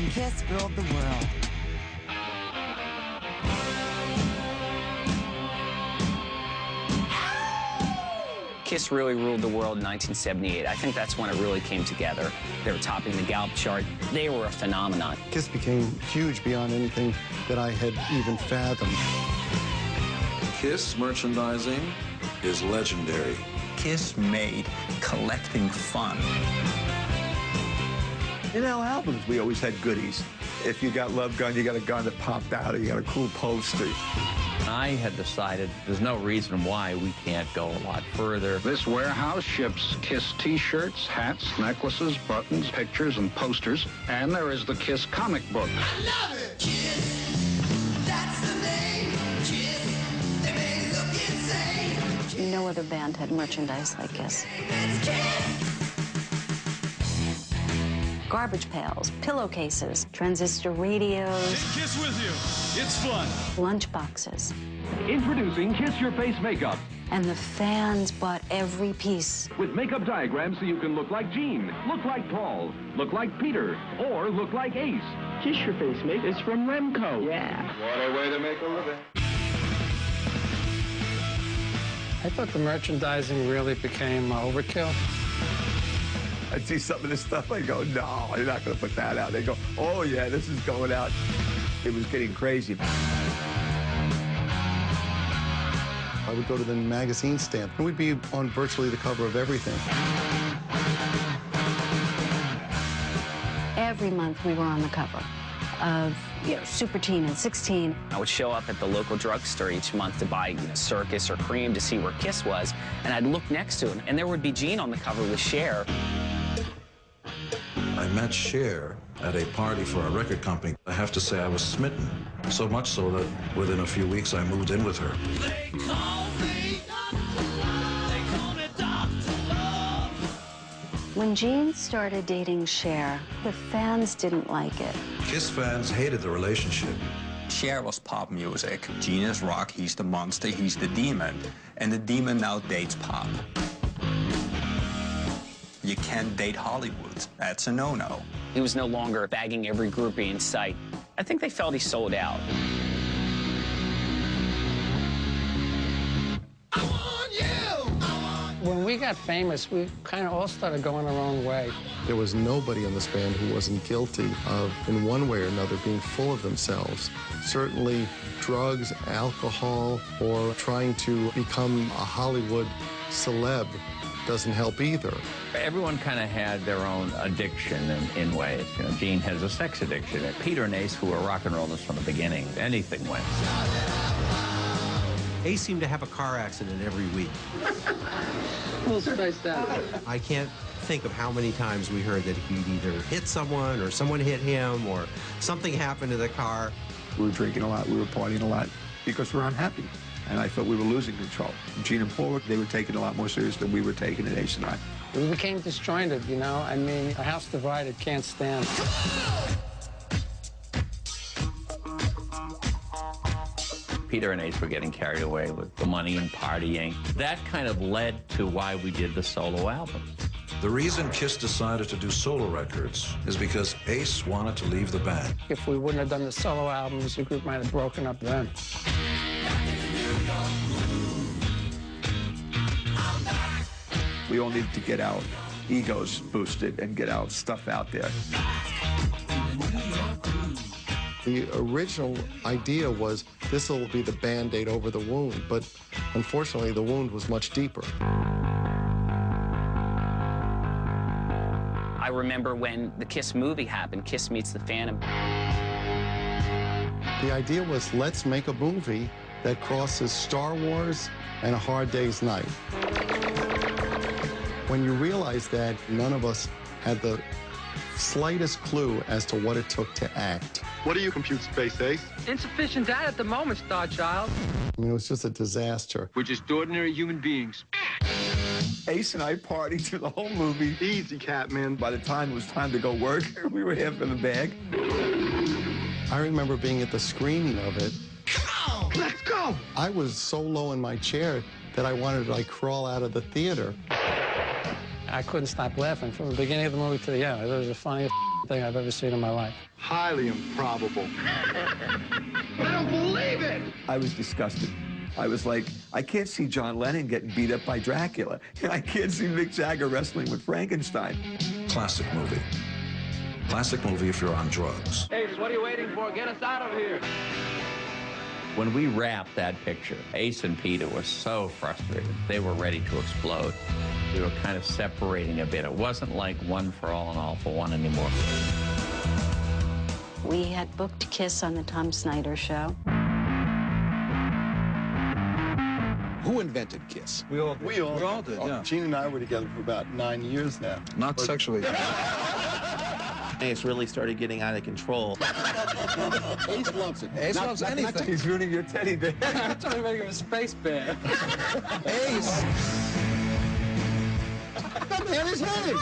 when Kiss ruled the world. Kiss really ruled the world in 1978. I think that's when it really came together. They were topping the Gallup chart. They were a phenomenon. Kiss became huge beyond anything that I had even fathomed. Kiss merchandising is legendary. Kiss made collecting fun. In our albums, we always had goodies. If you got Love Gun, you got a gun that popped out, or you got a cool poster. I had decided there's no reason why we can't go a lot further. This warehouse ships Kiss T-shirts, hats, necklaces, buttons, pictures, and posters. And there is the Kiss comic book. I love it! Kiss, that's the name. Kiss, they made it look insane. No other band had merchandise like Kiss. It's Kiss! Garbage pails, pillowcases, transistor radios. Take Kiss with you. It's fun. Lunch boxes. Introducing Kiss Your Face Makeup. And the fans bought every piece. With makeup diagrams so you can look like Gene, look like Paul, look like Peter, or look like Ace. Kiss Your Face Makeup is from Remco. Yeah. What a way to make a living. I thought the merchandising really became overkill. I'd see some of this stuff, I'd go, no, you're not going to put that out. They go, oh, yeah, this is going out. It was getting crazy. I would go to the magazine stand, and we'd be on virtually the cover of everything. Every month we were on the cover of, Super Teen and 16. I would show up at the local drugstore each month to buy Circus or Cream to see where Kiss was, and I'd look next to him, and there would be Gene on the cover with Cher. I met Cher at a party for a record company. I have to say I was smitten, so much so that within a few weeks I moved in with her. They call me Dr. Love. When Gene started dating Cher, the fans didn't like it. Kiss fans hated the relationship. Cher was pop music. Gene is rock, he's the monster, he's the demon. And the demon now dates pop. You can't date Hollywood. That's a no-no. He was no longer bagging every groupie in sight. I think they felt he sold out. I want you! When we got famous, we kind of all started going our own way. There was nobody in this band who wasn't guilty of, in one way or another, being full of themselves. Certainly drugs, alcohol, or trying to become a Hollywood celeb doesn't help either. Everyone kind of had their own addiction in ways. Gene has a sex addiction. Peter and Ace, who were rock and rollers from the beginning, anything went. Ace seemed to have a car accident every week. Well, spaced out. I can't think of how many times we heard that he'd either hit someone or someone hit him or something happened to the car. We were drinking a lot, we were partying a lot because we were unhappy. And I thought we were losing control. Gene and Paul, they were taking it a lot more serious than we were taking it, Ace and I. We became disjointed, I mean, a house divided can't stand. Peter and Ace were getting carried away with the money and partying. That kind of led to why we did the solo albums. The reason Kiss decided to do solo records is because Ace wanted to leave the band. If we wouldn't have done the solo albums, the group might have broken up then. We all needed to get our egos boosted and get our stuff out there. The original idea was this will be the Band-Aid over the wound, but unfortunately the wound was much deeper. I remember when the Kiss movie happened, Kiss Meets the Phantom. The idea was, let's make a movie that crosses Star Wars and A Hard Day's Night. When you realize that none of us had the slightest clue as to what it took to act. What do you compute, Space Ace? Insufficient data at the moment, Star Child. I mean, it was just a disaster. We're just ordinary human beings. Ace and I partied through the whole movie. Easy, Catman. By the time it was time to go work, we were half in the bag. I remember being at the screening of it. Come on, let's go! I was so low in my chair that I wanted to, like, crawl out of the theater. I couldn't stop laughing from the beginning of the movie to the end. It was the funniest thing I've ever seen in my life. Highly improbable. I don't believe it! I was disgusted. I was like, I can't see John Lennon getting beat up by Dracula. I can't see Mick Jagger wrestling with Frankenstein. Classic movie. Classic movie if you're on drugs. Ace, what are you waiting for? Get us out of here. When we wrapped that picture, Ace and Peter were so frustrated. They were ready to explode. We were kind of separating a bit. It wasn't like one for all and all for one anymore. We had booked Kiss on the Tom Snyder Show. Who invented Kiss? We all did. We all did, yeah. Gene and I were together for about 9 years now. Not sexually. Ace really started getting out of control. Ace loves it. Ace loves anything. He's ruining your teddy bear. I'm trying to make him a space bear. Ace. That man is heavy.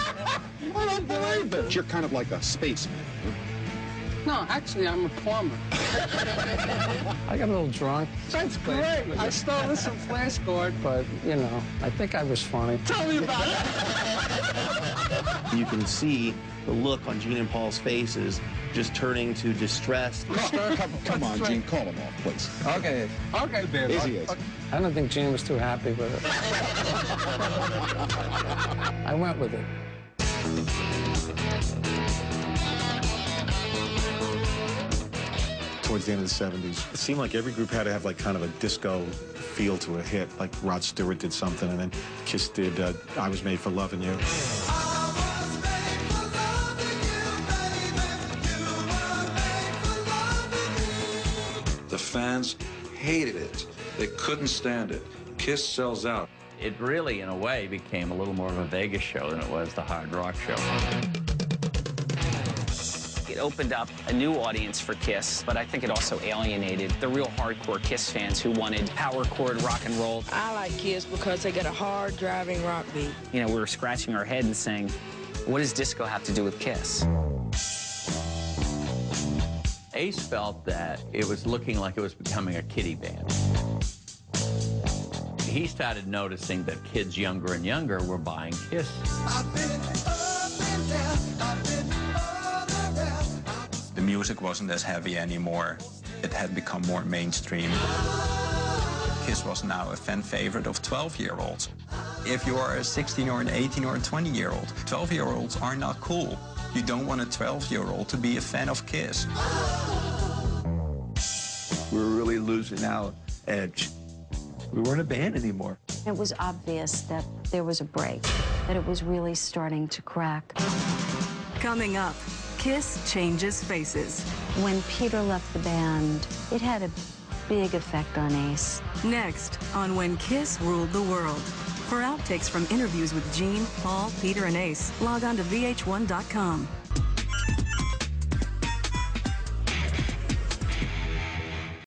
I don't believe it. You're kind of like a spaceman. No, actually, I'm a plumber. I got a little drunk. That's great. I stole this from Flashcord, but, you know, I think I was funny. Tell me about it. You can see the look on Gene and Paul's faces just turning to distress. Come on, Gene, call him off, please. Okay. Okay, babe. Easy is. I don't think Gene was too happy with it. I went with it. Towards the end of the 70s, it seemed like every group had to have like kind of a disco feel to a hit. Like Rod Stewart did something, and then Kiss did I Was Made for Loving You. The fans hated it. They couldn't stand it. Kiss sells out. It really, in a way, became a little more of a Vegas show than it was the hard rock show. It opened up a new audience for Kiss, but I think it also alienated the real hardcore Kiss fans who wanted power chord rock and roll. I like Kiss because they got a hard driving rock beat. You know, we were scratching our head and saying, what does disco have to do with Kiss? Ace felt that it was looking like it was becoming a kiddie band. He started noticing that kids younger and younger were buying Kiss. The music wasn't as heavy anymore. It had become more mainstream. Kiss was now a fan favorite of 12-year-olds. If you are a 16 or an 18 or a 20-year-old, 12-year-olds are not cool. You don't want a 12-year-old to be a fan of Kiss. We were really losing our edge. We weren't a band anymore. It was obvious that there was a break, that it was really starting to crack. Coming up, Kiss changes faces. When Peter left the band, it had a big effect on Ace. Next, on When Kiss Ruled the World. For outtakes from interviews with Gene, Paul, Peter, and Ace, log on to VH1.com.